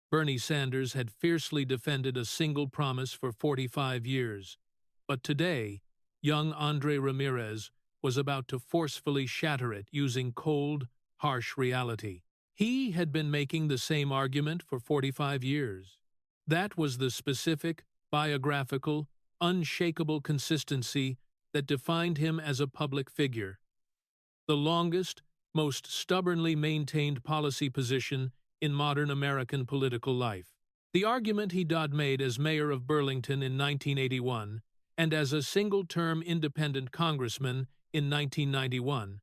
Bernie Sanders had fiercely defended a single promise for 45 years. But today, young Andre Ramirez was about to forcefully shatter it using cold, harsh reality. He had been making the same argument for 45 years. That was the specific, biographical, unshakable consistency that defined him as a public figure. The longest, most stubbornly maintained policy position in modern American political life. The argument he made as mayor of Burlington in 1981 and as a single-term independent congressman in 1991,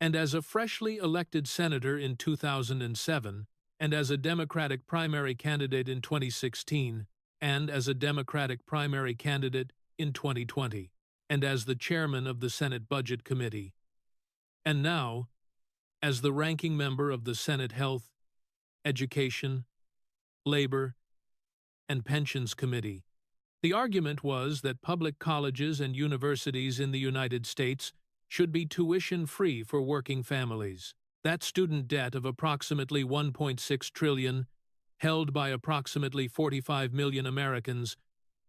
and as a freshly elected senator in 2007, and as a Democratic primary candidate in 2016, and as a Democratic primary candidate in 2020, and as the chairman of the Senate Budget Committee, and now as the ranking member of the Senate Health, Education, Labor, and Pensions Committee. The argument was that public colleges and universities in the United States should be tuition-free for working families. That student debt of approximately $1.6 trillion, held by approximately 45 million Americans,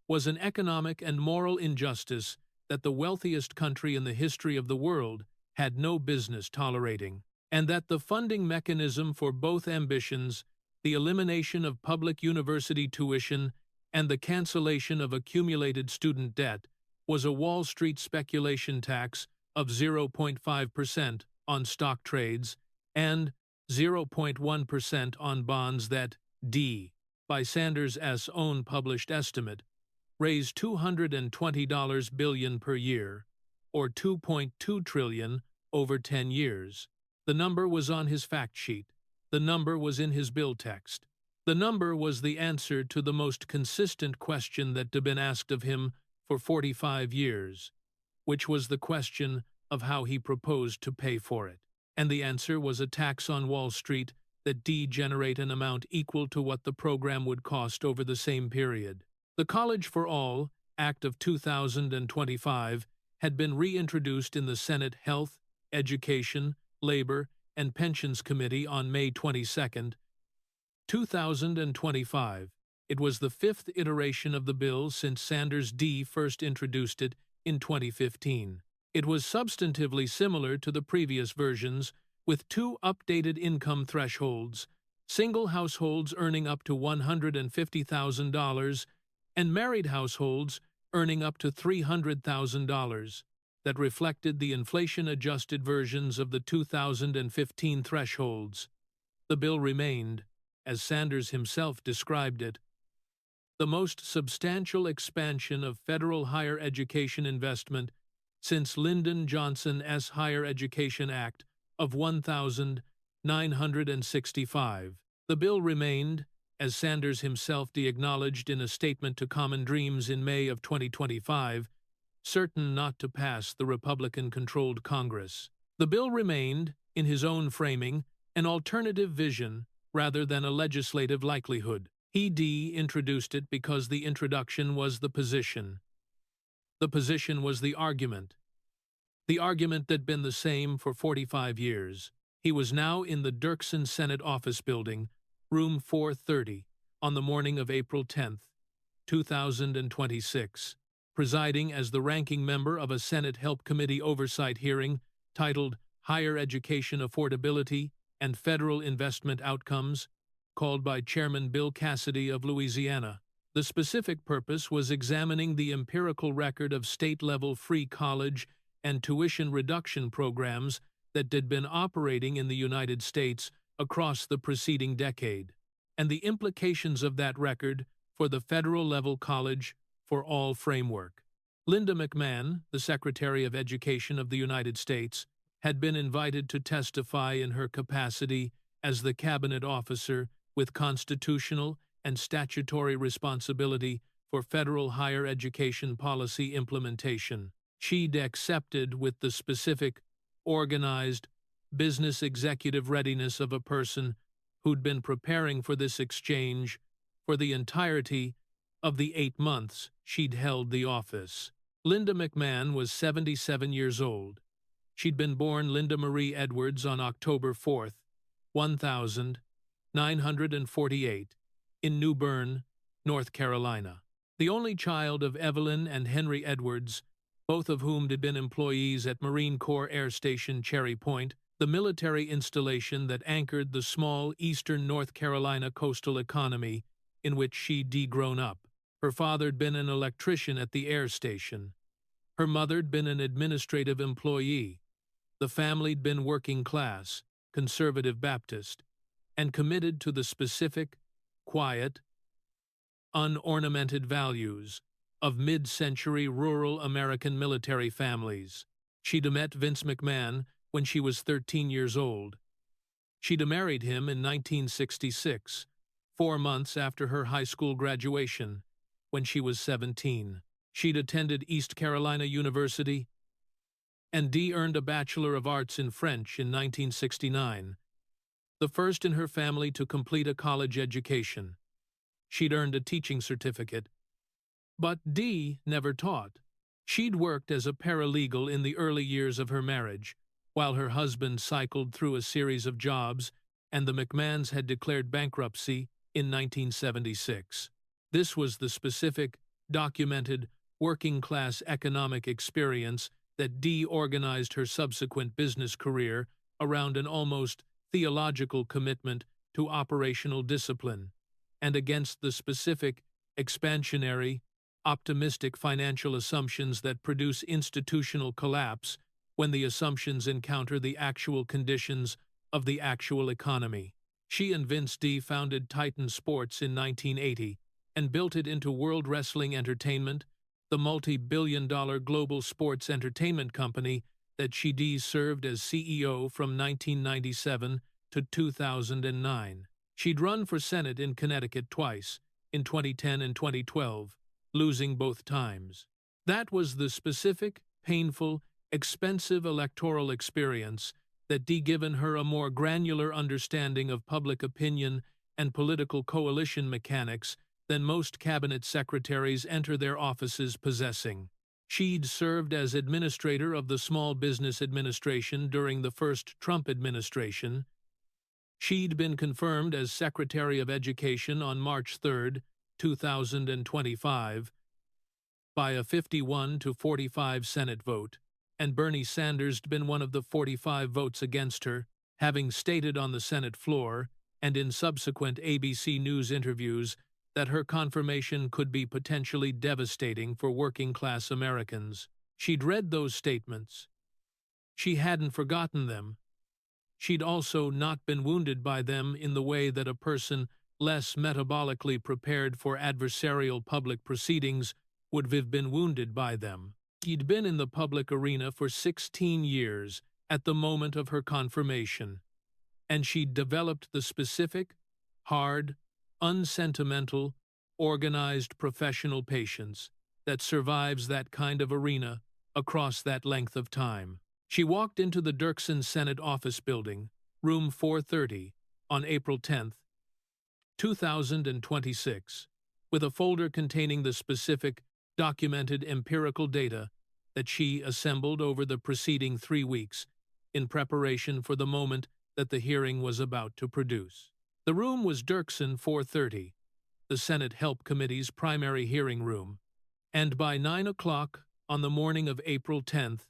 was an economic and moral injustice that the wealthiest country in the history of the world had no business tolerating, and that the funding mechanism for both ambitions, the elimination of public university tuition and the cancellation of accumulated student debt, was a Wall Street speculation tax of 0.5% on stock trades and 0.1% on bonds that, by Sanders' own published estimate, raised $220 billion per year, or $2.2 trillion over 10 years. The number was on his fact sheet. The number was in his bill text. The number was the answer to the most consistent question that had been asked of him for 45 years, which was the question of how he proposed to pay for it. And the answer was a tax on Wall Street that generate an amount equal to what the program would cost over the same period. The College for All Act of 2025 had been reintroduced in the Senate Health, Education, Labor, and Pensions Committee on May 22, 2025. It was the fifth iteration of the bill since Sanders first introduced it in 2015. It was substantively similar to the previous versions, with two updated income thresholds: single households earning up to $150,000 and married households earning up to $300,000, that reflected the inflation-adjusted versions of the 2015 thresholds. The bill remained, as Sanders himself described it, the most substantial expansion of federal higher education investment since Lyndon Johnson's Higher Education Act of 1965. The bill remained, as Sanders himself acknowledged in a statement to Common Dreams in May of 2025, certain not to pass the Republican-controlled Congress. The bill remained, in his own framing, an alternative vision rather than a legislative likelihood. He introduced it because the introduction was the position. The position was the argument. The argument that'd been the same for 45 years. He was now in the Dirksen Senate Office Building, room 430, on the morning of April 10, 2026, presiding as the ranking member of a Senate Help Committee oversight hearing titled Higher Education Affordability and Federal Investment Outcomes, called by Chairman Bill Cassidy of Louisiana. The specific purpose was examining the empirical record of state-level free college and tuition reduction programs that had been operating in the United States across the preceding decade, and the implications of that record for the federal-level college for all framework. Linda McMahon, the Secretary of Education of the United States, had been invited to testify in her capacity as the cabinet officer with constitutional and statutory responsibility for federal higher education policy implementation. She'd accepted with the specific, organized, business executive readiness of a person who'd been preparing for this exchange for the entirety of the 8 months she'd held the office. Linda McMahon was 77 years old. She'd been born Linda Marie Edwards on October 4, 1948, in New Bern, North Carolina. The only child of Evelyn and Henry Edwards, both of whom had been employees at Marine Corps Air Station Cherry Point, the military installation that anchored the small eastern North Carolina coastal economy in which she'd grown up. Her father'd been an electrician at the air station. Her mother'd been an administrative employee. The family'd been working class, conservative Baptist, and committed to the specific, quiet, unornamented values of mid-century rural American military families. She'd met Vince McMahon when she was 13 years old. She'd married him in 1966, 4 months after her high school graduation, when she was 17. She'd attended East Carolina University, and Dee earned a Bachelor of Arts in French in 1969, the first in her family to complete a college education. She'd earned a teaching certificate, but Dee never taught. She'd worked as a paralegal in the early years of her marriage, while her husband cycled through a series of jobs, and the McMahons had declared bankruptcy in 1976. This was the specific, documented, working-class economic experience that Dee organized her subsequent business career around an almost theological commitment to operational discipline, and against the specific, expansionary, optimistic financial assumptions that produce institutional collapse when the assumptions encounter the actual conditions of the actual economy. She and Vince Dee founded Titan Sports in 1980 and built it into World Wrestling Entertainment, the multi-billion-dollar global sports entertainment company that Dee served as CEO from 1997 to 2009. She'd run for Senate in Connecticut twice, in 2010 and 2012, losing both times. That was the specific, painful, expensive electoral experience that Dee given her a more granular understanding of public opinion and political coalition mechanics than most cabinet secretaries enter their offices possessing. She'd served as administrator of the Small Business Administration during the first Trump administration. She'd been confirmed as Secretary of Education on March 3, 2025, by a 51-45 Senate vote, and Bernie Sanders'd been one of the 45 votes against her, having stated on the Senate floor and in subsequent ABC News interviews that her confirmation could be potentially devastating for working-class Americans. She'd read those statements. She hadn't forgotten them. She'd also not been wounded by them in the way that a person less metabolically prepared for adversarial public proceedings would have been wounded by them. She'd been in the public arena for 16 years at the moment of her confirmation, and she'd developed the specific, hard, unsentimental, organized professional patience that survives that kind of arena across that length of time. She walked into the Dirksen Senate office building, room 430, on April 10, 2026, with a folder containing the specific, documented empirical data that she assembled over the preceding 3 weeks in preparation for the moment that the hearing was about to produce. The room was Dirksen 430, the Senate Help Committee's primary hearing room, and by 9 o'clock on the morning of April 10th,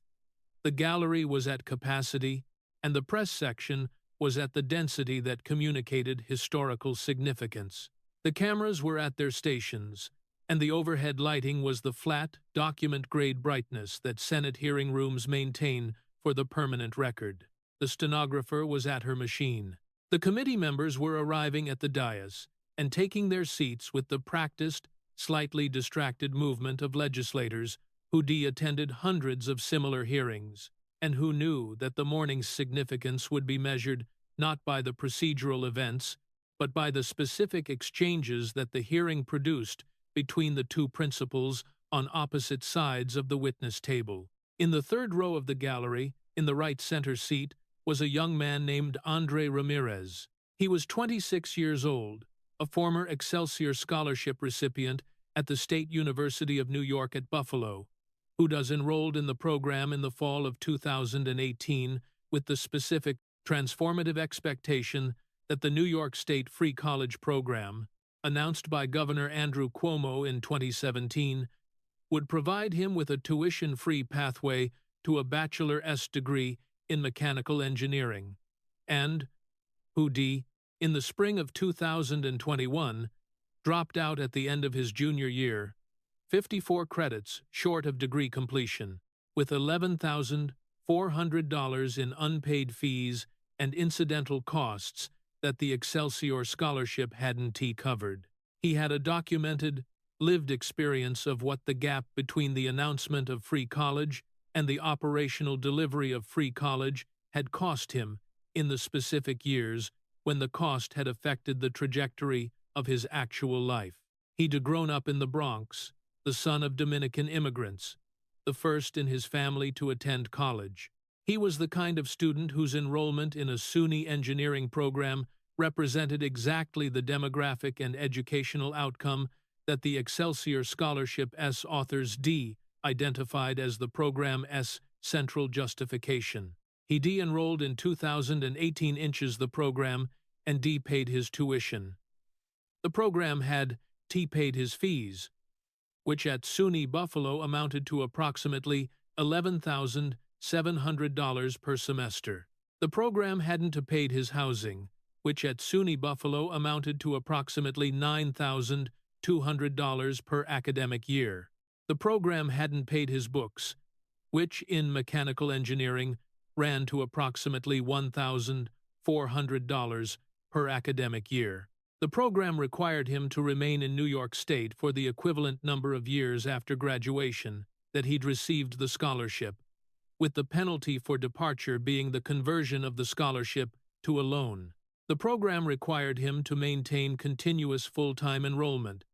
the gallery was at capacity and the press section was at the density that communicated historical significance. The cameras were at their stations, and the overhead lighting was the flat, document-grade brightness that Senate hearing rooms maintain for the permanent record. The stenographer was at her machine. The committee members were arriving at the dais and taking their seats with the practiced, slightly distracted movement of legislators who attended hundreds of similar hearings, and who knew that the morning's significance would be measured not by the procedural events, but by the specific exchanges that the hearing produced between the two principals on opposite sides of the witness table. In the third row of the gallery, in the right center seat, was a young man named Andre Ramirez. He was 26 years old, a former Excelsior Scholarship recipient at the State University of New York at Buffalo, who enrolled in the program in the fall of 2018 with the specific transformative expectation that the New York State Free College program, announced by Governor Andrew Cuomo in 2017, would provide him with a tuition-free pathway to a Bachelor's degree in mechanical engineering, and who in the spring of 2021, dropped out at the end of his junior year, 54 credits short of degree completion, with $11,400 in unpaid fees and incidental costs that the Excelsior Scholarship hadn't covered. He had a documented, lived experience of what the gap between the announcement of free college and the operational delivery of free college had cost him in the specific years when the cost had affected the trajectory of his actual life. He'd grown up in the Bronx, the son of Dominican immigrants, the first in his family to attend college. He was the kind of student whose enrollment in a SUNY engineering program represented exactly the demographic and educational outcome that the Excelsior Scholarship's authors identified as the program's central justification. He enrolled in 2018 the program and paid his tuition. The program had paid his fees, which at SUNY Buffalo amounted to approximately $11,700 per semester. The program hadn't paid his housing, which at SUNY Buffalo amounted to approximately $9,200 per academic year. The program hadn't paid his books, which in mechanical engineering ran to approximately $1,400 per academic year. The program required him to remain in New York State for the equivalent number of years after graduation that he'd received the scholarship, with the penalty for departure being the conversion of the scholarship to a loan. The program required him to maintain continuous full-time enrollment,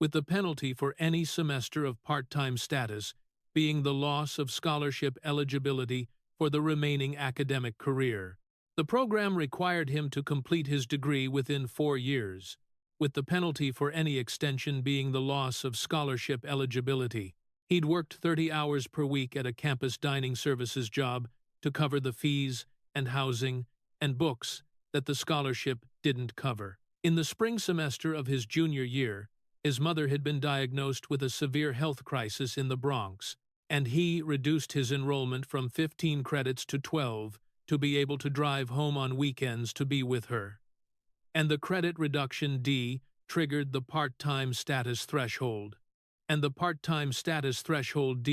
with the penalty for any semester of part-time status being the loss of scholarship eligibility for the remaining academic career. The program required him to complete his degree within 4 years, with the penalty for any extension being the loss of scholarship eligibility. He'd worked 30 hours per week at a campus dining services job to cover the fees and housing and books that the scholarship didn't cover. In the spring semester of his junior year, his mother had been diagnosed with a severe health crisis in the Bronx, and he reduced his enrollment from 15 credits to 12 to be able to drive home on weekends to be with her. And the credit reduction triggered the part-time status threshold, and the part-time status threshold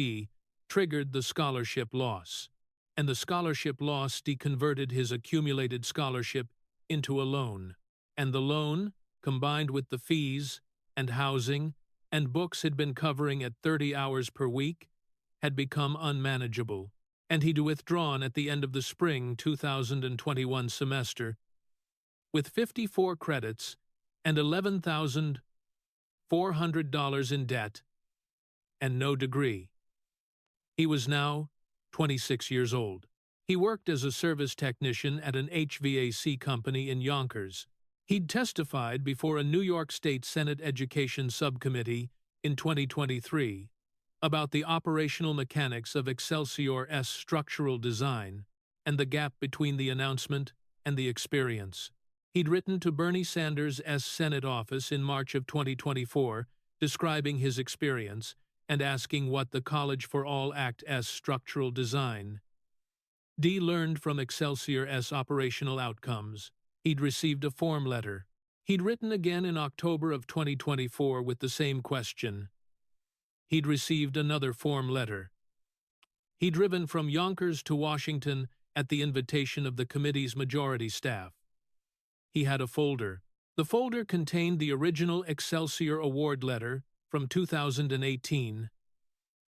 triggered the scholarship loss, and the scholarship loss converted his accumulated scholarship into a loan, and the loan, combined with the fees and housing and books had been covering at 30 hours per week, had become unmanageable, and he'd withdrawn at the end of the spring 2021 semester with 54 credits and $11,400 in debt and no degree. He was now 26 years old. He worked as a service technician at an HVAC company in Yonkers. He'd testified before a New York State Senate Education Subcommittee in 2023 about the operational mechanics of Excelsior's structural design and the gap between the announcement and the experience. He'd written to Bernie Sanders' Senate office in March of 2024 describing his experience and asking what the College for All Act's structural design learned from Excelsior's operational outcomes. He'd received a form letter. He'd written again in October of 2024 with the same question. He'd received another form letter. He'd driven from Yonkers to Washington at the invitation of the committee's majority staff. He had a folder. The folder contained the original Excelsior Award letter from 2018,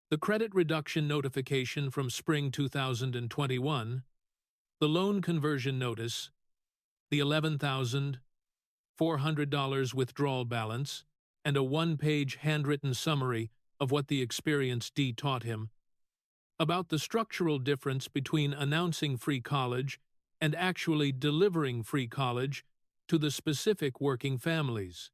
the credit reduction notification from spring 2021, the loan conversion notice, the $11,400 withdrawal balance, and a one-page handwritten summary of what the experience taught him about the structural difference between announcing free college and actually delivering free college to the specific working families.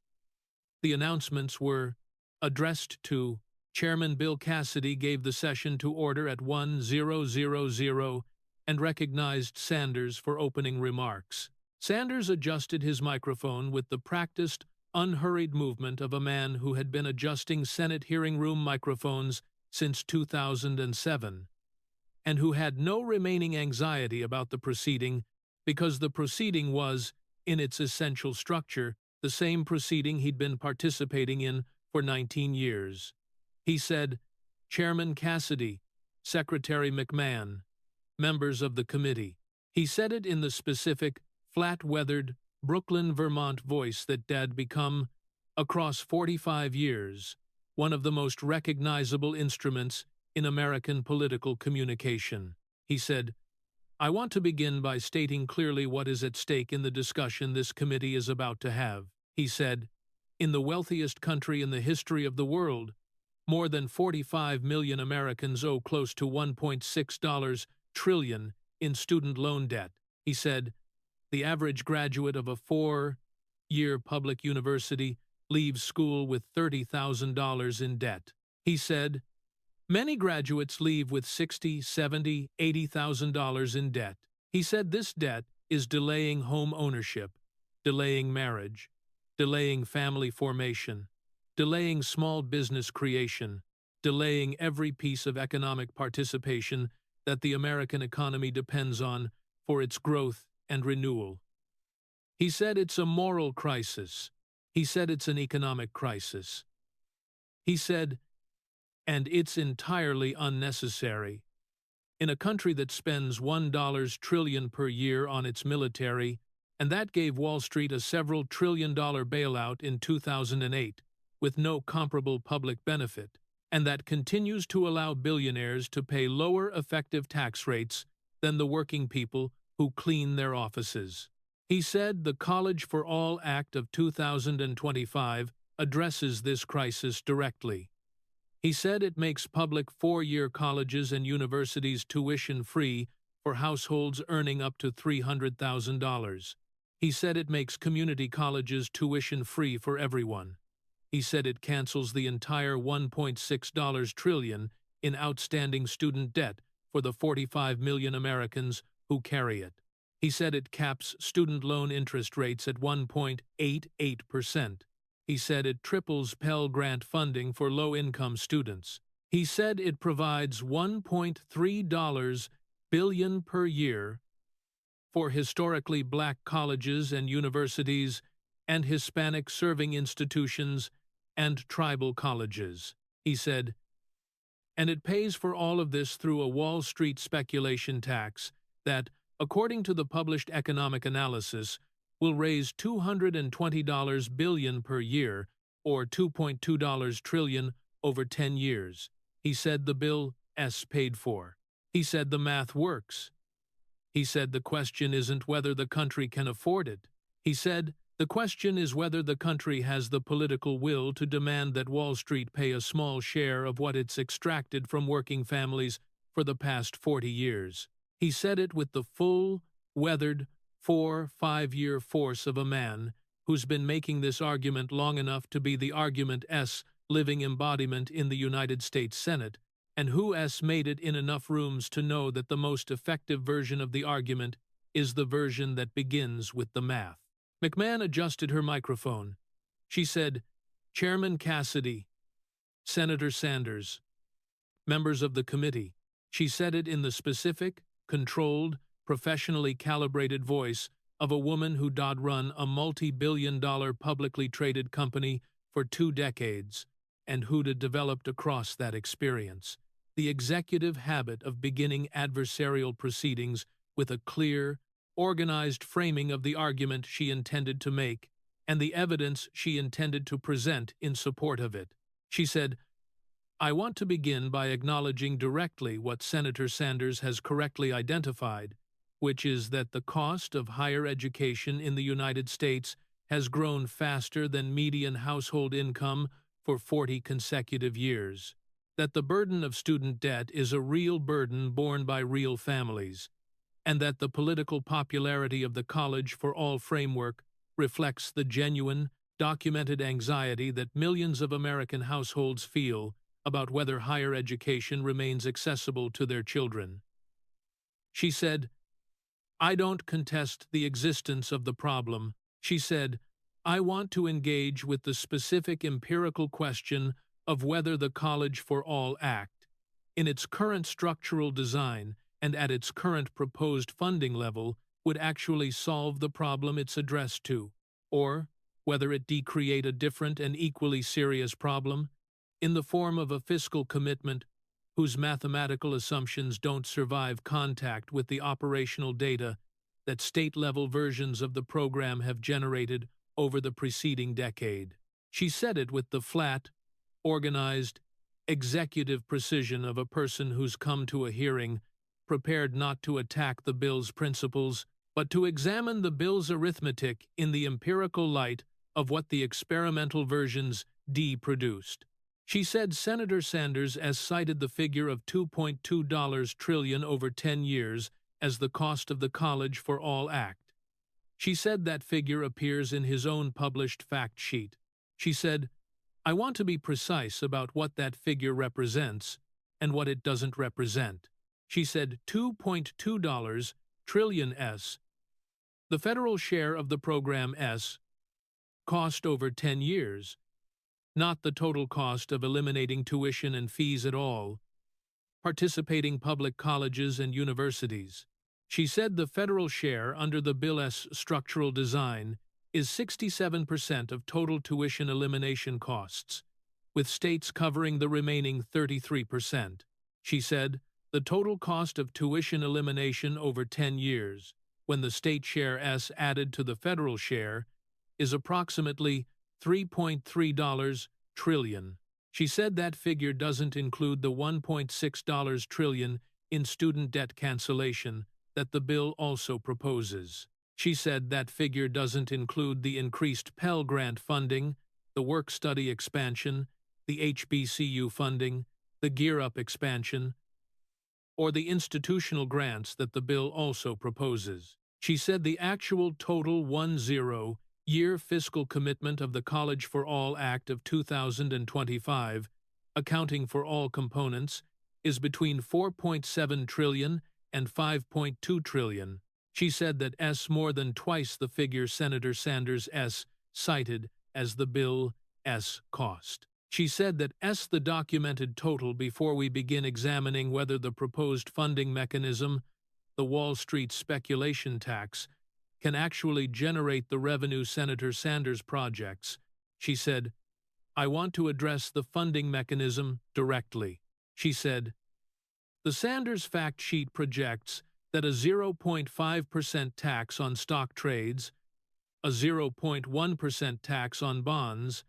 The announcements were addressed to Chairman Bill Cassidy gave the session to order at 10:00 and recognized Sanders for opening remarks. Sanders adjusted his microphone with the practiced unhurried movement of a man who had been adjusting Senate hearing room microphones since 2007, and who had no remaining anxiety about the proceeding because the proceeding was, in its essential structure, the same proceeding he'd been participating in for 19 years. He said, "Chairman Cassidy, Secretary McMahon, members of the committee." He said it in the specific, flat-weathered, Brooklyn, Vermont voice that Dad become, across 45 years, one of the most recognizable instruments in American political communication. He said, "I want to begin by stating clearly what is at stake in the discussion this committee is about to have." He said, "In the wealthiest country in the history of the world, more than 45 million Americans owe close to $1.6 trillion in student loan debt." He said, "The average graduate of a 4-year public university leaves school with $30,000 in debt." He said, "Many graduates leave with $60,000, $70,000, $80,000 in debt." He said this debt is delaying home ownership, delaying marriage, delaying family formation, delaying small business creation, delaying every piece of economic participation that the American economy depends on for its growth and renewal. He said it's a moral crisis. He said it's an economic crisis. He said, and it's entirely unnecessary. In a country that spends $1 trillion per year on its military, and that gave Wall Street a several trillion-dollar bailout in 2008, with no comparable public benefit, and that continues to allow billionaires to pay lower effective tax rates than the working people who clean their offices. He said the College for All Act of 2025 addresses this crisis directly. He said it makes public 4-year colleges and universities tuition-free for households earning up to $300,000. He said it makes community colleges tuition-free for everyone. He said it cancels the entire $1.6 trillion in outstanding student debt for the 45 million Americans who carry it. He said it caps student loan interest rates at 1.88%. He said it triples Pell Grant funding for low-income students. He said it provides $1.3 billion per year for historically black colleges and universities and Hispanic serving institutions and tribal colleges. He said, and it pays for all of this through a Wall Street speculation tax that, according to the published economic analysis, will raise $220 billion per year, or $2.2 trillion over 10 years. He said the bill is paid for. He said the math works. He said the question isn't whether the country can afford it. He said the question is whether the country has the political will to demand that Wall Street pay a small share of what it's extracted from working families for the past 40 years. He said it with the full, weathered, 4-5-year force of a man who's been making this argument long enough to be the argument's living embodiment in the United States Senate, and who's made it in enough rooms to know that the most effective version of the argument is the version that begins with the math. McMahon adjusted her microphone. She said, "Chairman Cassidy, Senator Sanders, members of the committee." She said it in the specific, controlled, professionally calibrated voice of a woman who'd run a multi-billion-dollar publicly traded company for 2 decades and who'd developed across that experience the executive habit of beginning adversarial proceedings with a clear, organized framing of the argument she intended to make and the evidence she intended to present in support of it. She said, "I want to begin by acknowledging directly what Senator Sanders has correctly identified, which is that the cost of higher education in the United States has grown faster than median household income for 40 consecutive years, that the burden of student debt is a real burden borne by real families, and that the political popularity of the College for All framework reflects the genuine, documented anxiety that millions of American households feel about whether higher education remains accessible to their children." She said, "I don't contest the existence of the problem." She said, I want to engage with the specific empirical question of whether the College for All Act, in its current structural design and at its current proposed funding level, would actually solve the problem it's addressed to, or whether it decreate a different and equally serious problem in the form of a fiscal commitment whose mathematical assumptions don't survive contact with the operational data that state-level versions of the program have generated over the preceding decade. She said it with the flat, organized, executive precision of a person who's come to a hearing prepared not to attack the bill's principles, but to examine the bill's arithmetic in the empirical light of what the experimental versions produced. She said Senator Sanders has cited the figure of $2.2 trillion over 10 years as the cost of the College for All Act. She said that figure appears in his own published fact sheet. She said, I want to be precise about what that figure represents and what it doesn't represent. She said $2.2 trillion S, the federal share of the program S, cost over 10 years, not the total cost of eliminating tuition and fees at all, participating public colleges and universities. She said the federal share under the bill's structural design is 67% of total tuition elimination costs, with states covering the remaining 33%. She said the total cost of tuition elimination over 10 years, when the state share S added to the federal share, is approximately $3.3 trillion. She said that figure doesn't include the $1.6 trillion in student debt cancellation that the bill also proposes. She said that figure doesn't include the increased Pell Grant funding, the work-study expansion, the HBCU funding, the Gear Up expansion, or the institutional grants that the bill also proposes. She said the actual total 10-year fiscal commitment of the College for All Act of 2025, accounting for all components, is between $4.7 trillion and $5.2 trillion. She said that S more than twice the figure Senator Sanders S cited as the bill S cost. She said that S the documented total before we begin examining whether the proposed funding mechanism, the Wall Street speculation tax, can actually generate the revenue Senator Sanders projects. She said, I want to address the funding mechanism directly. She said, the Sanders fact sheet projects that a 0.5% tax on stock trades, a 0.1% tax on bonds,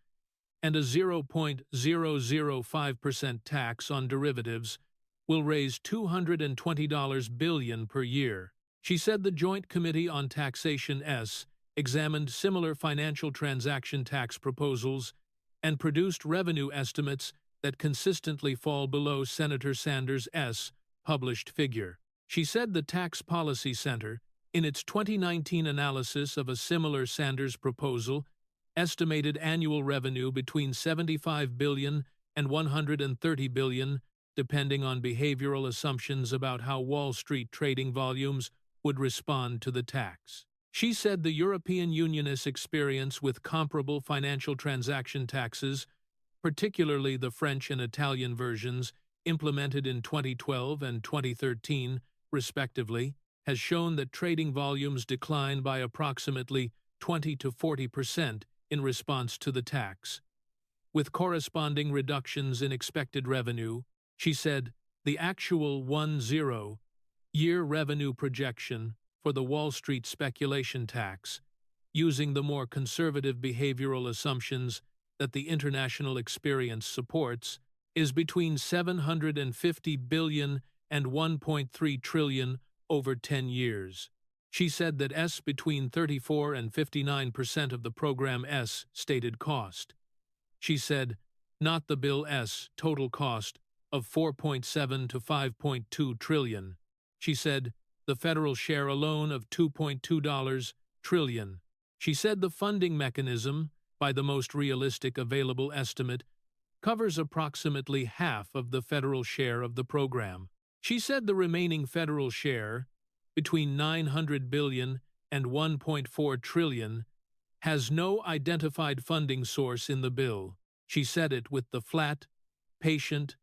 and a 0.005% tax on derivatives will raise $220 billion per year. She said the Joint Committee on Taxation S examined similar financial transaction tax proposals and produced revenue estimates that consistently fall below Senator Sanders S. published figure. She said the Tax Policy Center, in its 2019 analysis of a similar Sanders proposal, estimated annual revenue between $75 billion and $130 billion, depending on behavioral assumptions about how Wall Street trading volumes would respond to the tax. She said the European Union's experience with comparable financial transaction taxes, particularly the French and Italian versions, implemented in 2012 and 2013, respectively, has shown that trading volumes decline by approximately 20 to 40% in response to the tax, with corresponding reductions in expected revenue. She said the actual 10-year revenue projection for the Wall Street speculation tax, using the more conservative behavioral assumptions that the international experience supports, is between $750 billion and $1.3 trillion over 10 years. She said that S between 34 and 59% of the program S stated cost. She said, not the bill S total cost of $4.7 to $5.2 trillion. She said the federal share alone of $2.2 trillion. She said the funding mechanism, by the most realistic available estimate, covers approximately half of the federal share of the program. She said the remaining federal share, between $900 billion and $1.4 trillion, has no identified funding source in the bill. She said it with the flat, patient,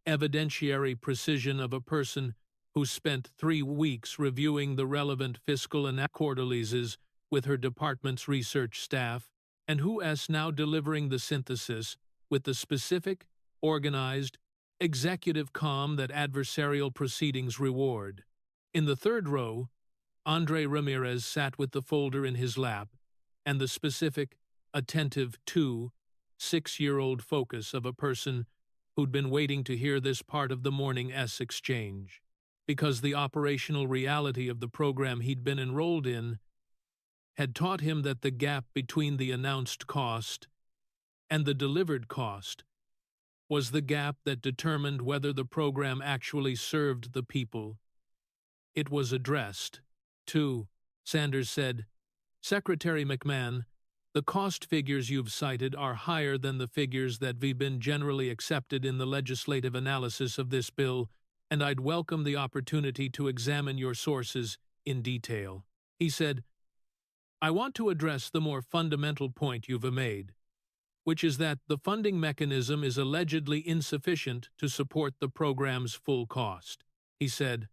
evidentiary precision of a person who spent 3 weeks reviewing the relevant fiscal and quarterlies with her department's research staff, and who is now delivering the synthesis with the specific, organized, executive calm that adversarial proceedings reward. In the third row, Andre Ramirez sat with the folder in his lap, and the specific, attentive 6-year-old focus of a person who'd been waiting to hear this part of the morning's exchange, because the operational reality of the program he'd been enrolled in had taught him that the gap between the announced cost and the delivered cost was the gap that determined whether the program actually served the people it was addressed to. Sanders said, "Secretary McMahon, the cost figures you've cited are higher than the figures that have been generally accepted in the legislative analysis of this bill, and I'd welcome the opportunity to examine your sources in detail." He said, "I want to address the more fundamental point you've made, which is that the funding mechanism is allegedly insufficient to support the program's full cost." He said,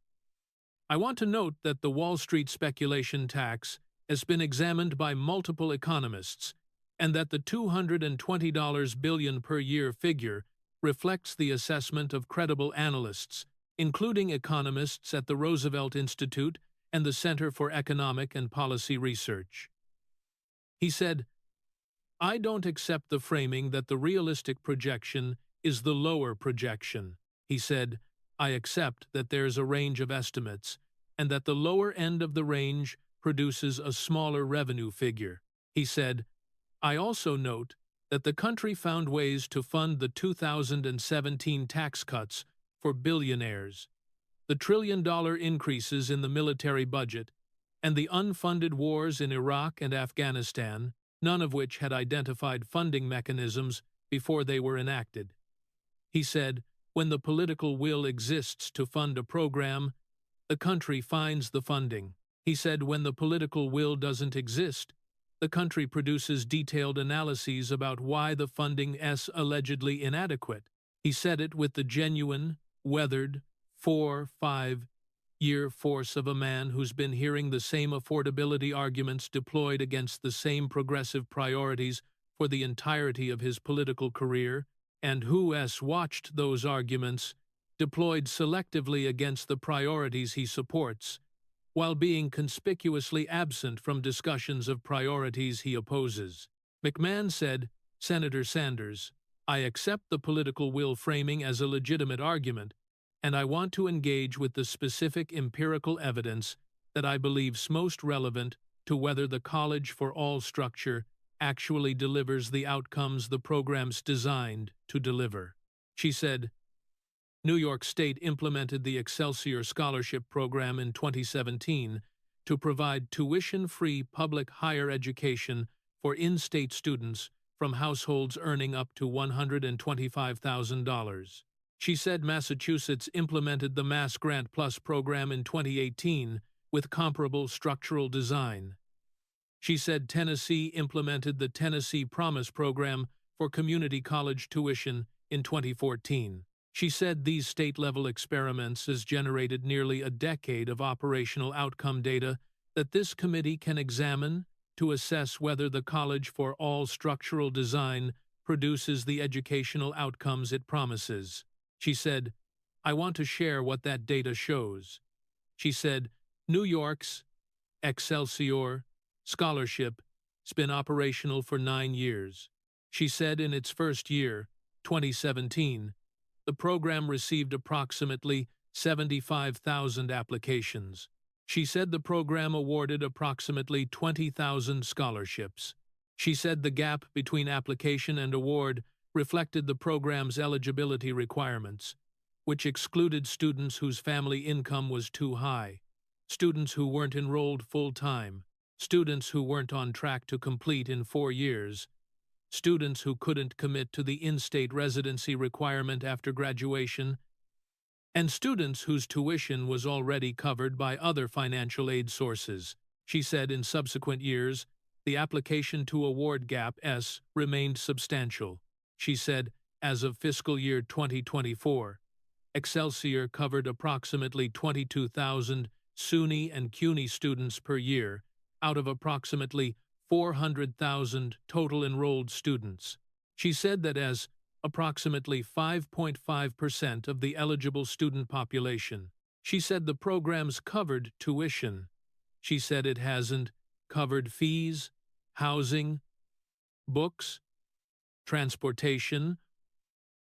"I want to note that the Wall Street speculation tax has been examined by multiple economists, and that the $220 billion per year figure reflects the assessment of credible analysts, including economists at the Roosevelt Institute and the Center for Economic and Policy Research." He said, "I don't accept the framing that the realistic projection is the lower projection." He said, "I accept that there's a range of estimates, and that the lower end of the range produces a smaller revenue figure." He said, "I also note that the country found ways to fund the 2017 tax cuts for billionaires, the trillion-dollar increases in the military budget, and the unfunded wars in Iraq and Afghanistan, none of which had identified funding mechanisms before they were enacted." He said, "When the political will exists to fund a program, the country finds the funding." He said, "When the political will doesn't exist, the country produces detailed analyses about why the funding is allegedly inadequate." He said it with the genuine, weathered, 4-5-year force of a man who's been hearing the same affordability arguments deployed against the same progressive priorities for the entirety of his political career, and who has watched those arguments deployed selectively against the priorities he supports, while being conspicuously absent from discussions of priorities he opposes. McMahon said, "Senator Sanders, I accept the political will framing as a legitimate argument, and I want to engage with the specific empirical evidence that I believe's most relevant to whether the College for All structure actually delivers the outcomes the program's designed to deliver." She said, "New York State implemented the Excelsior Scholarship Program in 2017 to provide tuition-free public higher education for in-state students from households earning up to $125,000. She said Massachusetts implemented the Mass Grant Plus program in 2018 with comparable structural design. She said Tennessee implemented the Tennessee Promise program for community college tuition in 2014. She said these state-level experiments has generated nearly a decade of operational outcome data that this committee can examine to assess whether the College for All structural design produces the educational outcomes it promises." She said, "I want to share what that data shows." She said, "New York's Excelsior Scholarship has been operational for 9 years. She said in its first year, 2017, the program received approximately 75,000 applications. She said the program awarded approximately 20,000 scholarships. She said the gap between application and award reflected the program's eligibility requirements, which excluded students whose family income was too high, students who weren't enrolled full-time, students who weren't on track to complete in 4 years, students who couldn't commit to the in-state residency requirement after graduation, and students whose tuition was already covered by other financial aid sources." She said in subsequent years, the application to award gap S remained substantial. She said, as of fiscal year 2024, Excelsior covered approximately 22,000 SUNY and CUNY students per year out of approximately 400,000 total enrolled students. She said that as approximately 5.5% of the eligible student population. She said the programs covered tuition. She said it hasn't covered fees, housing, books, transportation,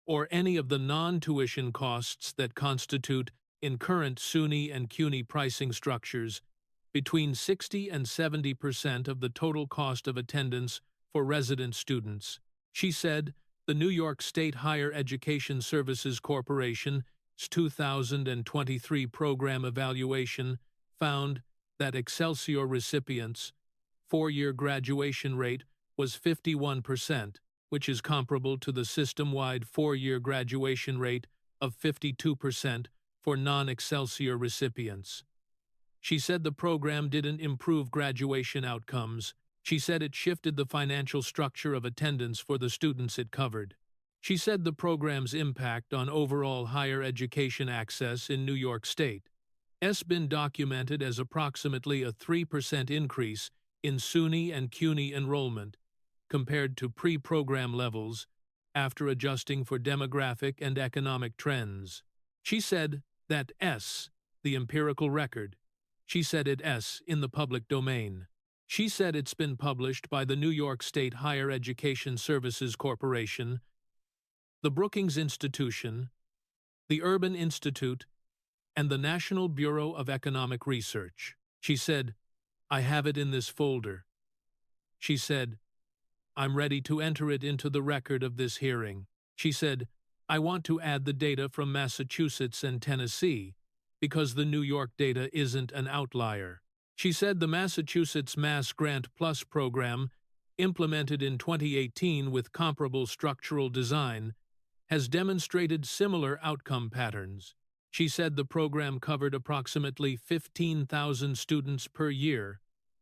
or any of the non-tuition costs that constitute, in current SUNY and CUNY pricing structures, between 60 and 70% of the total cost of attendance for resident students. She said the New York State Higher Education Services Corporation's 2023 program evaluation found that Excelsior recipients' four-year graduation rate was 51%, which is comparable to the system-wide four-year graduation rate of 52% for non-Excelsior recipients. She said the program didn't improve graduation outcomes. She said it shifted the financial structure of attendance for the students it covered. She said the program's impact on overall higher education access in New York State has been documented as approximately a 3% increase in SUNY and CUNY enrollment compared to pre-program levels after adjusting for demographic and economic trends. She said that the empirical record. She said it in the public domain. She said it's been published by the New York State Higher Education Services Corporation, the Brookings Institution, the Urban Institute, and the National Bureau of Economic Research. She said, I have it in this folder. She said, I'm ready to enter it into the record of this hearing. She said, I want to add the data from Massachusetts and Tennessee because the New York data isn't an outlier. She said the Massachusetts Mass Grant Plus program, implemented in 2018 with comparable structural design, has demonstrated similar outcome patterns. She said the program covered approximately 15,000 students per year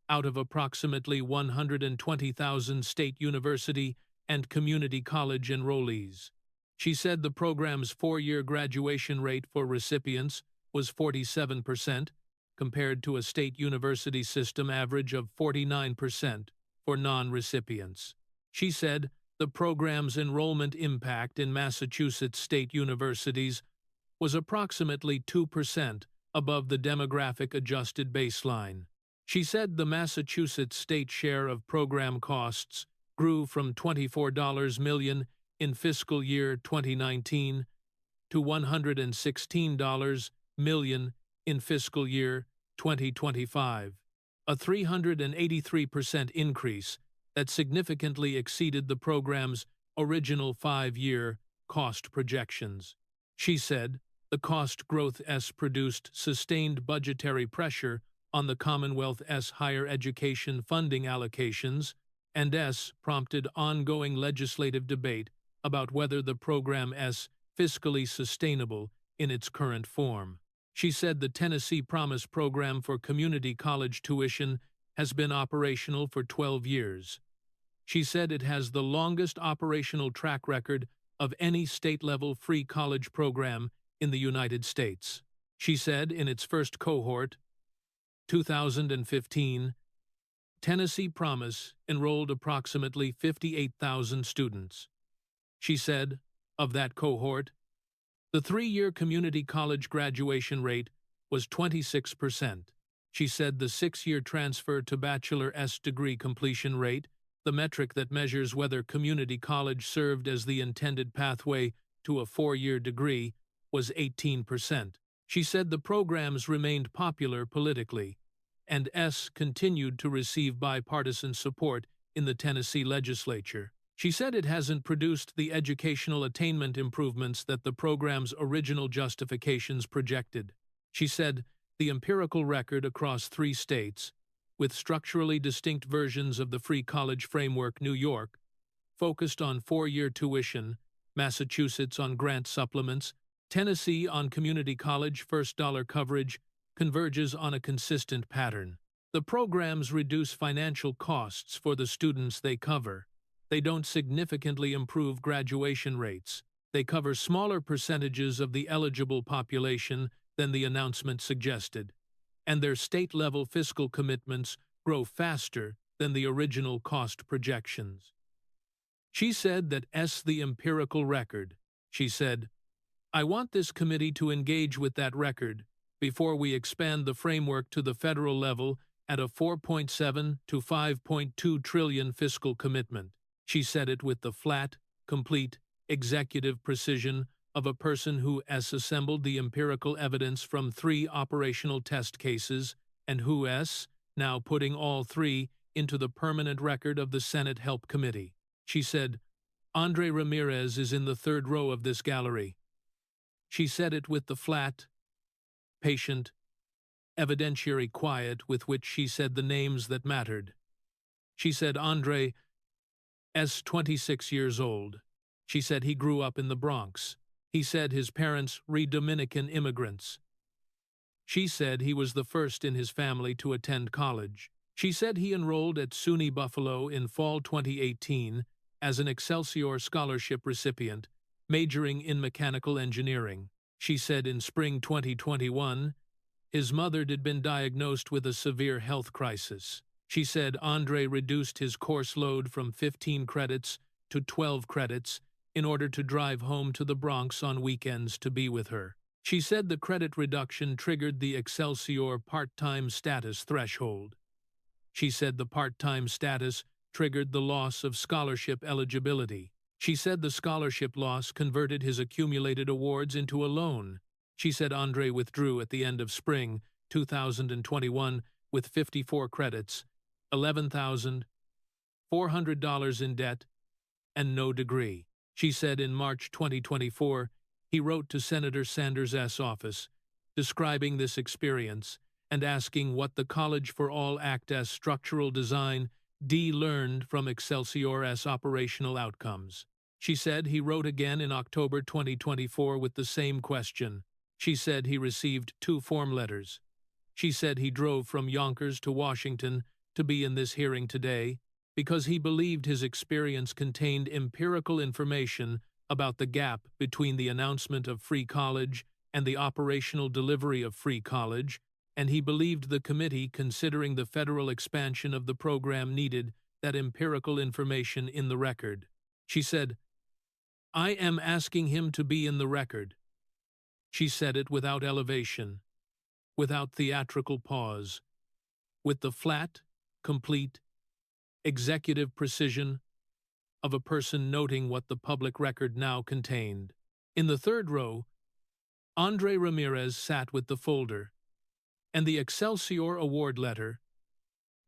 out of approximately 120,000 state university and community college enrollees. She said the program's four-year graduation rate for recipients was 47%, compared to a state university system average of 49% for non-recipients. She said the program's enrollment impact in Massachusetts state universities was approximately 2% above the demographic-adjusted baseline. She said the Massachusetts state share of program costs grew from $24 million in fiscal year 2019 to $116 million in fiscal year 2025, a 383% increase that significantly exceeded the program's original five-year cost projections. She said the cost growth produced sustained budgetary pressure on the Commonwealth's higher education funding allocations and prompted ongoing legislative debate about whether the program is fiscally sustainable in its current form. She said the Tennessee Promise program for community college tuition has been operational for 12 years. She said it has the longest operational track record of any state-level free college program in the United States. She said in its first cohort, 2015, Tennessee Promise enrolled approximately 58,000 students. She said, of that cohort, the three-year community college graduation rate was 26%. She said the six-year transfer to bachelor's degree completion rate, the metric that measures whether community college served as the intended pathway to a four-year degree, was 18%. She said the programs remained popular politically, and continued to receive bipartisan support in the Tennessee legislature. She said it hasn't produced the educational attainment improvements that the program's original justifications projected. She said the empirical record across 3 states, with structurally distinct versions of the free college framework, New York focused on four-year tuition, Massachusetts on grant supplements, Tennessee on community college first-dollar coverage, converges on a consistent pattern. The programs reduce financial costs for the students they cover. They don't significantly improve graduation rates. They cover smaller percentages of the eligible population than the announcement suggested, and their state-level fiscal commitments grow faster than the original cost projections. She said that the empirical record. She said, I want this committee to engage with that record before we expand the framework to the federal level at a 4.7 to 5.2 trillion fiscal commitment. She said it with the flat, complete, executive precision of a person who has assembled the empirical evidence from 3 operational test cases and who is now putting all 3 into the permanent record of the Senate Help Committee. She said, Andre Ramirez is in the 3rd row of this gallery. She said it with the flat, patient, evidentiary quiet with which she said the names that mattered. She said Andre is 26 years old. She said he grew up in the Bronx. He said his parents were Dominican immigrants. She said he was the first in his family to attend college. She said he enrolled at SUNY Buffalo in fall 2018 as an Excelsior Scholarship recipient, majoring in mechanical engineering. She said in spring 2021, his mother had been diagnosed with a severe health crisis. She said Andre reduced his course load from 15 credits to 12 credits in order to drive home to the Bronx on weekends to be with her. She said the credit reduction triggered the Excelsior part-time status threshold. She said the part-time status triggered the loss of scholarship eligibility. She said the scholarship loss converted his accumulated awards into a loan. She said Andre withdrew at the end of spring 2021 with 54 credits, $11,400 in debt, and no degree. She said in March 2024, he wrote to Senator Sanders' office, describing this experience and asking what the College for All Act as structural design learned from Excelsior's operational outcomes. She said he wrote again in October 2024 with the same question. She said he received 2 form letters. She said he drove from Yonkers to Washington to be in this hearing today because he believed his experience contained empirical information about the gap between the announcement of free college and the operational delivery of free college, and he believed the committee, considering the federal expansion of the program, needed that empirical information in the record. She said, I am asking him to be in the record. She said it without elevation, without theatrical pause, with the flat, complete, executive precision of a person noting what the public record now contained. In the 3rd row, Andre Ramirez sat with the folder, and the Excelsior award letter,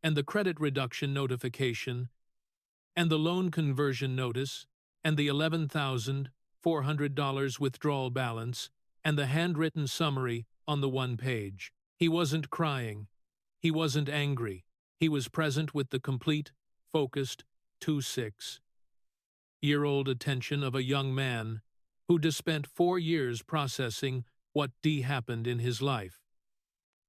and the credit reduction notification, and the loan conversion notice, and the $11,400 withdrawal balance, and the handwritten summary on the 1 page. He wasn't crying. He wasn't angry. He was present with the complete, focused, 26-year-old attention of a young man who had spent 4 years processing what happened in his life,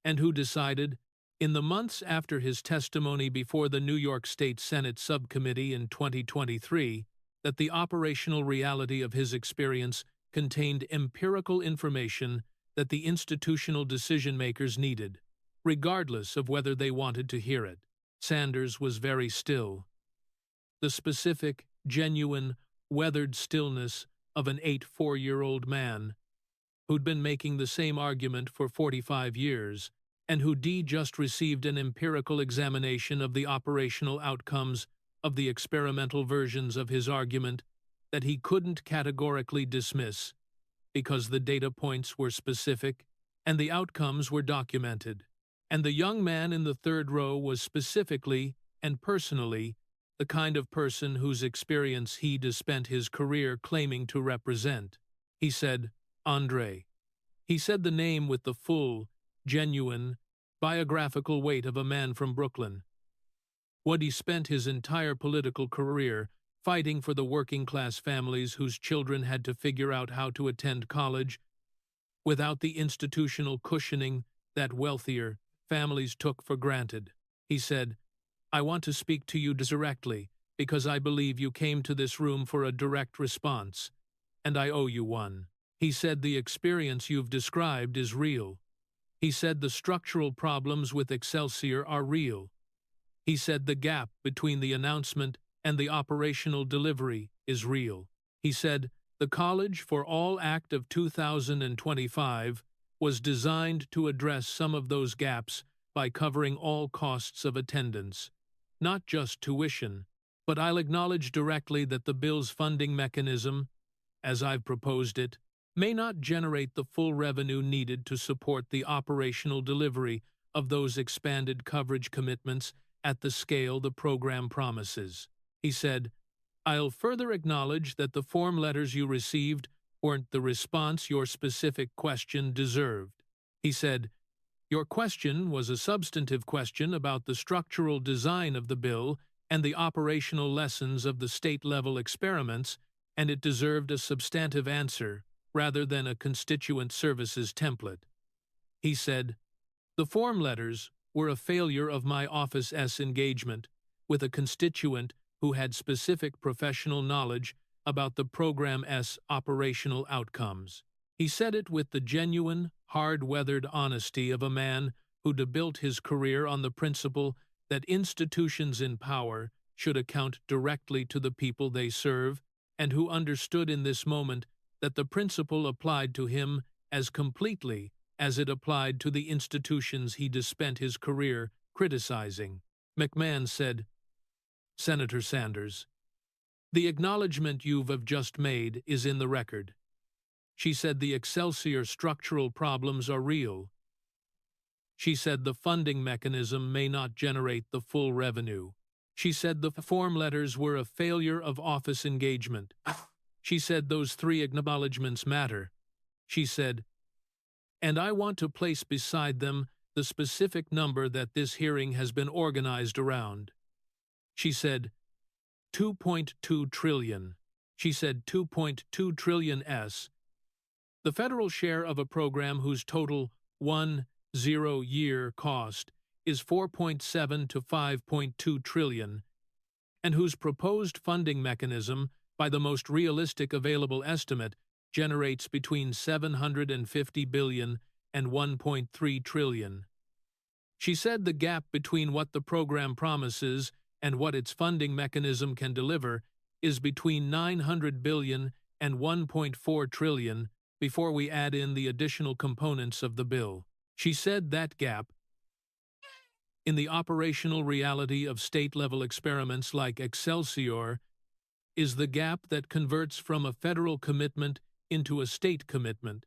and who decided, in the months after his testimony before the New York State Senate Subcommittee in 2023, that the operational reality of his experience contained empirical information that the institutional decision-makers needed, regardless of whether they wanted to hear it. Sanders was very still. The specific, genuine, weathered stillness of an 84-year-old man who'd been making the same argument for 45 years and who just received an empirical examination of the operational outcomes of the experimental versions of his argument that he couldn't categorically dismiss because the data points were specific and the outcomes were documented. And the young man in the 3rd row was specifically and personally the kind of person whose experience he'd spent his career claiming to represent. He said, Andre. He said the name with the full, genuine, biographical weight of a man from Brooklyn. What he spent his entire political career fighting for the working-class families whose children had to figure out how to attend college without the institutional cushioning that wealthier families took for granted. He said, "I want to speak to you directly, because I believe you came to this room for a direct response, and I owe you one." He said, "The experience you've described is real." He said, "The structural problems with Excelsior are real." He said, "The gap between the announcement and the operational delivery is real." He said, "The College for All Act of 2025 was designed to address some of those gaps by covering all costs of attendance, not just tuition, but I'll acknowledge directly that the bill's funding mechanism, as I've proposed it, may not generate the full revenue needed to support the operational delivery of those expanded coverage commitments at the scale the program promises." He said, "I'll further acknowledge that the form letters you received weren't the response your specific question deserved." He said, "Your question was a substantive question about the structural design of the bill and the operational lessons of the state-level experiments, and it deserved a substantive answer rather than a constituent services template." He said, "The form letters were a failure of my office's engagement with a constituent who had specific professional knowledge about the program's operational outcomes." He said it with the genuine, hard-weathered honesty of a man who'd built his career on the principle that institutions in power should account directly to the people they serve, and who understood in this moment that the principle applied to him as completely as it applied to the institutions he'd spent his career criticizing. McMahon said, "Senator Sanders, the acknowledgement you've just made is in the record." She said, "The Excelsior structural problems are real." She said, "The funding mechanism may not generate the full revenue." She said, "The form letters were a failure of office engagement." She said, "Those three acknowledgments matter." She said, "And I want to place beside them the specific number that this hearing has been organized around." She said, 2.2 trillion. She said 2.2 trillion S. The federal share of a program whose total 10-year cost is 4.7 to 5.2 trillion, and whose proposed funding mechanism, by the most realistic available estimate, generates between 750 billion and 1.3 trillion. She said the gap between what the program promises and what its funding mechanism can deliver is between 900 billion and 1.4 trillion before we add in the additional components of the bill. She said that gap, in the operational reality of state-level experiments like Excelsior, is the gap that converts from a federal commitment into a state commitment,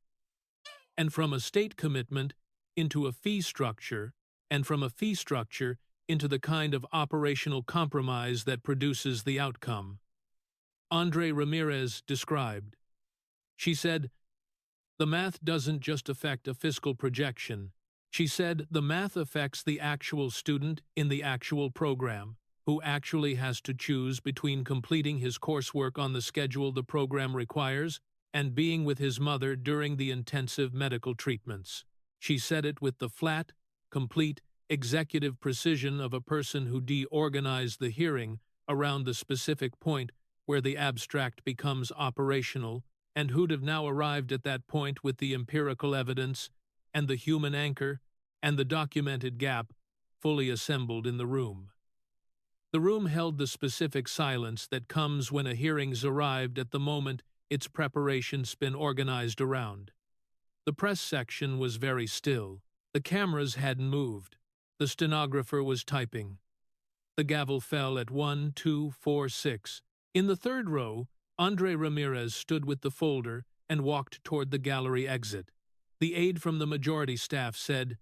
and from a state commitment into a fee structure, and from a fee structure into the kind of operational compromise that produces the outcome Andre Ramirez described. She said, "The math doesn't just affect a fiscal projection." She said, "The math affects the actual student in the actual program, who actually has to choose between completing his coursework on the schedule the program requires and being with his mother during the intensive medical treatments." She said it with the flat, complete, executive precision of a person who deorganized the hearing around the specific point where the abstract becomes operational, and who'd have now arrived at that point with the empirical evidence and the human anchor and the documented gap fully assembled in the room. The room held the specific silence that comes when a hearing's arrived at the moment its preparation's been organized around. The press section was very still. The cameras hadn't moved. The stenographer was typing. The gavel fell at 1, 2, 4, 6. In the third row, Andre Ramirez stood with the folder and walked toward the gallery exit. The aide from the majority staff said,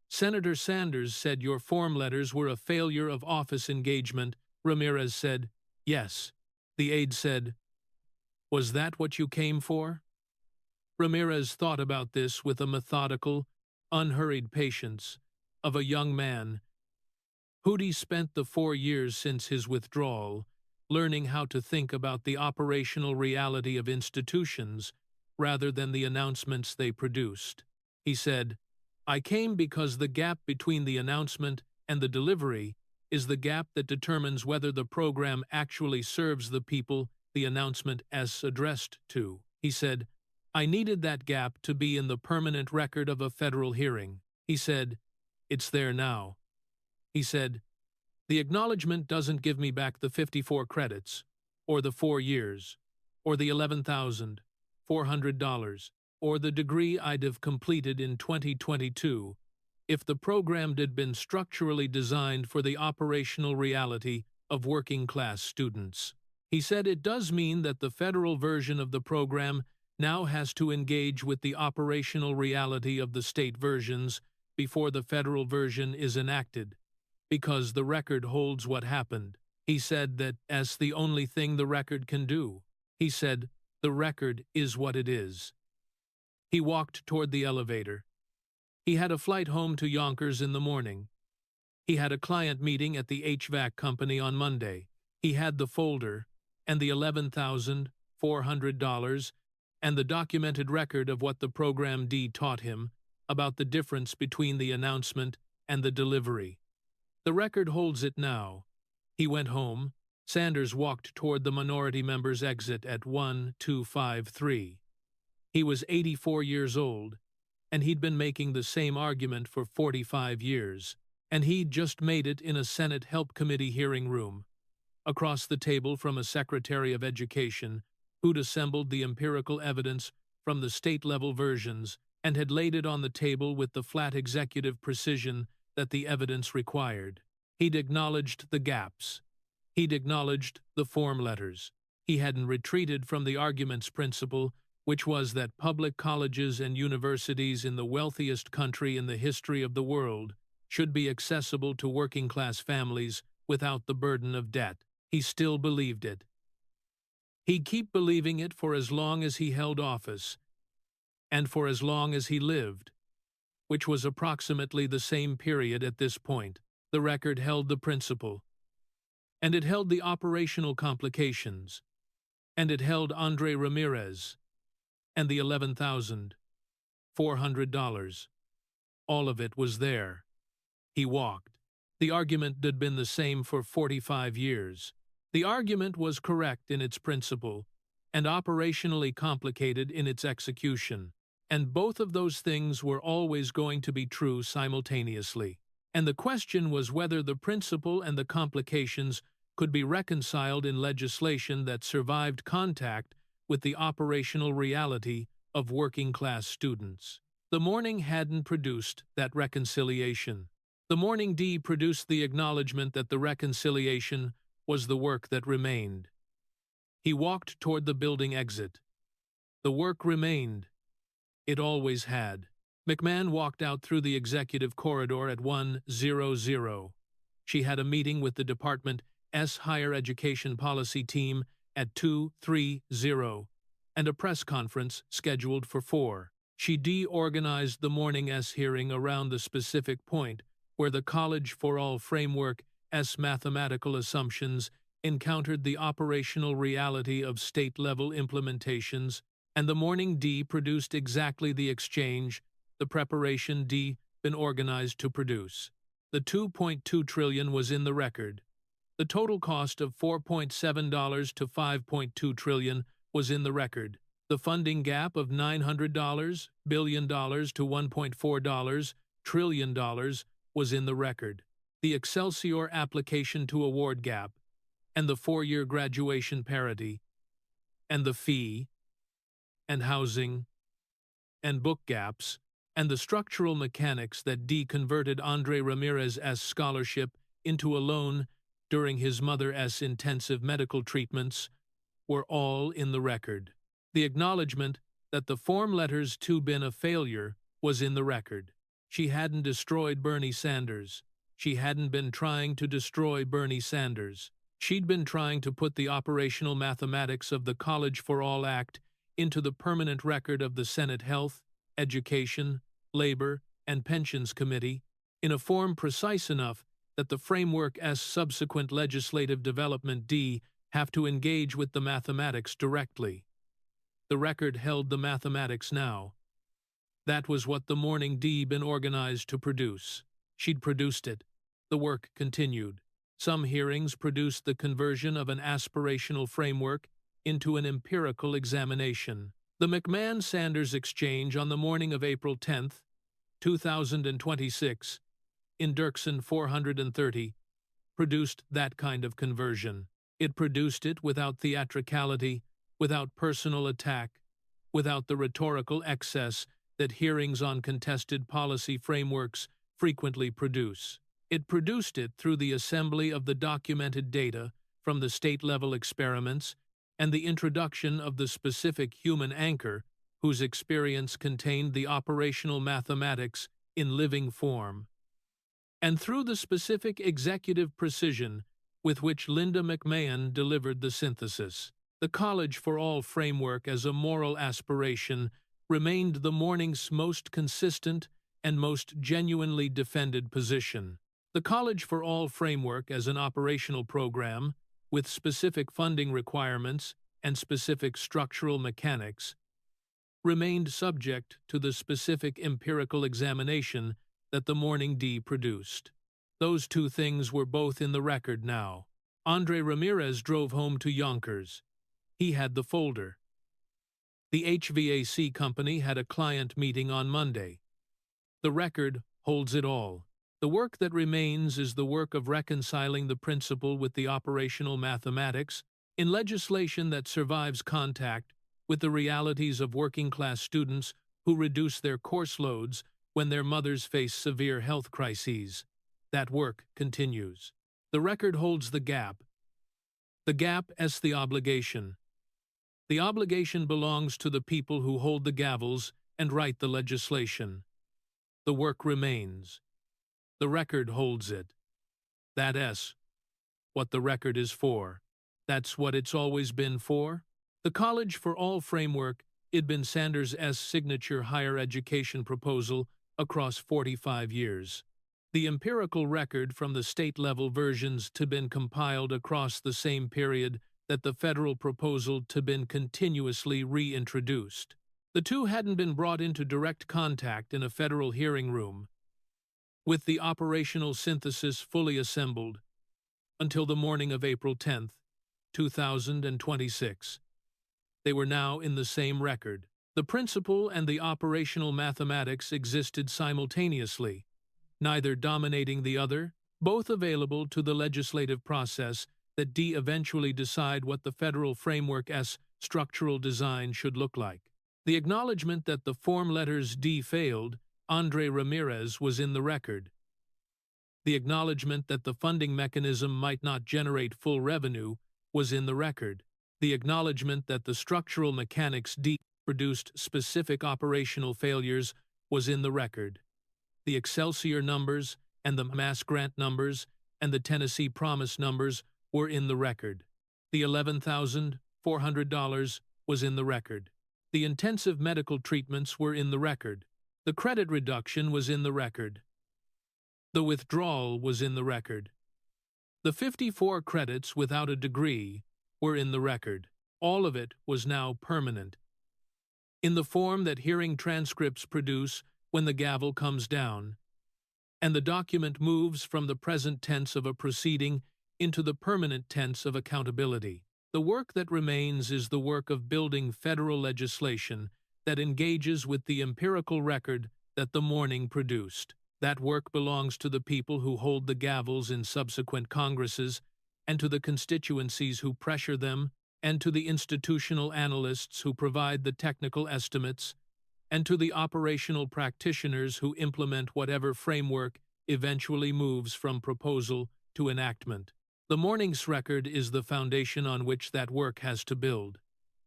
"Senator Sanders said your form letters were a failure of office engagement." Ramirez said, "Yes." The aide said, "Was that what you came for?" Ramirez thought about this with a methodical, unhurried patience of a young man who'd spent the 4 years since his withdrawal learning how to think about the operational reality of institutions rather than the announcements they produced. He said, "I came because the gap between the announcement and the delivery is the gap that determines whether the program actually serves the people the announcement is addressed to. He said, I needed that gap to be in the permanent record of a federal hearing. He said, it's there now. He said, the acknowledgement doesn't give me back the 54 credits, or the 4 years, or the $11,400, or the degree I'd have completed in 2022 if the program had been structurally designed for the operational reality of working-class students. He said it does mean that the federal version of the program now has to engage with the operational reality of the state versions before the federal version is enacted, because the record holds what happened. He said that as the only thing the record can do. He said, the record is what it is. He walked toward the elevator. He had a flight home to Yonkers in the morning. He had a client meeting at the HVAC company on Monday. He had the folder and the $11,400 and the documented record of what the Program D taught him about the difference between the announcement and the delivery. The record holds it now. He went home. Sanders walked toward the minority members' exit at 1253. He was 84 years old, and he'd been making the same argument for 45 years, and he'd just made it in a Senate Help Committee hearing room, across the table from a Secretary of Education who'd assembled the empirical evidence from the state-level versions and had laid it on the table with the flat executive precision that the evidence required. He'd acknowledged the gaps. He'd acknowledged the form letters. He hadn't retreated from the argument's principle, which was that public colleges and universities in the wealthiest country in the history of the world should be accessible to working-class families without the burden of debt. He still believed it. He'd keep believing it for as long as he held office, and for as long as he lived, which was approximately the same period at this point. The record held the principle, and it held the operational complications, and it held Andre Ramirez, and the $11,400. All of it was there. He walked. The argument had been the same for 45 years. The argument was correct in its principle, and operationally complicated in its execution, and both of those things were always going to be true simultaneously. And the question was whether the principle and the complications could be reconciled in legislation that survived contact with the operational reality of working-class students. The morning hadn't produced that reconciliation. The morning D produced the acknowledgement that the reconciliation was the work that remained. He walked toward the building exit. The work remained. It always had. McMahon walked out through the executive corridor at 1:00. She had a meeting with the department's higher education policy team at 2:30, and a press conference scheduled for 4. She de-organized the morning's hearing around the specific point where the College for All framework's mathematical assumptions encountered the operational reality of state-level implementations, and the morning D produced exactly the exchange the preparation D been organized to produce. The $2.2 trillion was in the record. The total cost of $4.7 to $5.2 trillion was in the record. The funding gap of $900 billion to $1.4 trillion was in the record. The Excelsior application to award gap, and the 4-year graduation parity, and the fee, and housing, and book gaps, and the structural mechanics that deconverted Andre Ramirez's scholarship into a loan during his mother's intensive medical treatments were all in the record. The acknowledgement that the form letters to been a failure was in the record. She hadn't destroyed Bernie Sanders. She hadn't been trying to destroy Bernie Sanders. She'd been trying to put the operational mathematics of the College for All Act into the permanent record of the Senate Health, Education, Labor, and Pensions Committee in a form precise enough that the framework's subsequent legislative development D have to engage with the mathematics directly. The record held the mathematics now. That was what the morning D been organized to produce. She'd produced it. the work continued. Some hearings produced the conversion of an aspirational framework into an empirical examination. The McMahon-Sanders exchange on the morning of April 10, 2026, in Dirksen 430, produced that kind of conversion. It produced it without theatricality, without personal attack, without the rhetorical excess that hearings on contested policy frameworks frequently produce. It produced it through the assembly of the documented data from the state-level experiments and the introduction of the specific human anchor whose experience contained the operational mathematics in living form, and through the specific executive precision with which Linda McMahon delivered the synthesis. The College for All framework as a moral aspiration remained the morning's most consistent and most genuinely defended position. The College for All framework as an operational program, with specific funding requirements and specific structural mechanics, remained subject to the specific empirical examination that the Morning D produced. Those two things were both in the record now. Andre Ramirez drove home to Yonkers. He had the folder. The HVAC company had a client meeting on Monday. The record holds it all. The work that remains is the work of reconciling the principle with the operational mathematics in legislation that survives contact with the realities of working-class students who reduce their course loads when their mothers face severe health crises. That work continues. The record holds the gap. The gap as the obligation. The obligation belongs to the people who hold the gavels and write the legislation. The work remains. The record holds it. That's what the record is for. That's what it's always been for. The College for All framework had been Sanders' signature higher education proposal across 45 years. The empirical record from the state-level versions to been compiled across the same period that the federal proposal to been continuously reintroduced. The two hadn't been brought into direct contact in a federal hearing room, with the operational synthesis fully assembled, until the morning of April 10, 2026. They were now in the same record. The principle and the operational mathematics existed simultaneously, neither dominating the other, both available to the legislative process that eventually decide what the federal framework's structural design should look like. The acknowledgement that the form letters D failed, Andre Ramirez, was in the record. The acknowledgement that the funding mechanism might not generate full revenue was in the record. The acknowledgement that the structural mechanics D produced specific operational failures was in the record. The Excelsior numbers and the Mass Grant numbers and the Tennessee Promise numbers were in the record. The $11,400 was in the record. The intensive medical treatments were in the record. The credit reduction was in the record. The withdrawal was in the record. The 54 credits without a degree were in the record. All of it was now permanent, in the form that hearing transcripts produce when the gavel comes down, and the document moves from the present tense of a proceeding into the permanent tense of accountability. The work that remains is the work of building federal legislation that engages with the empirical record that the morning produced. That work belongs to the people who hold the gavels in subsequent Congresses, and to the constituencies who pressure them, and to the institutional analysts who provide the technical estimates, and to the operational practitioners who implement whatever framework eventually moves from proposal to enactment. The morning's record is the foundation on which that work has to build.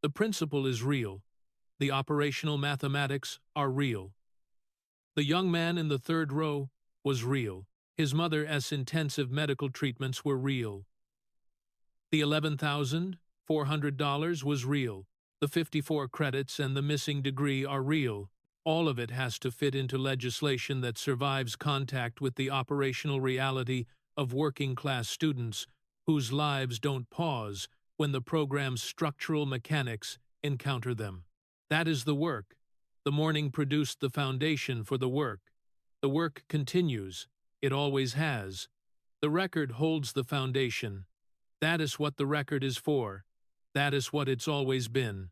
The principle is real. The operational mathematics are real. The young man in the third row was real. His mother's intensive medical treatments were real. The $11,400 was real. The 54 credits and the missing degree are real. All of it has to fit into legislation that survives contact with the operational reality of working-class students whose lives don't pause when the program's structural mechanics encounter them. That is the work. The morning produced the foundation for the work. The work continues. It always has. The record holds the foundation. That is what the record is for. That is what it's always been.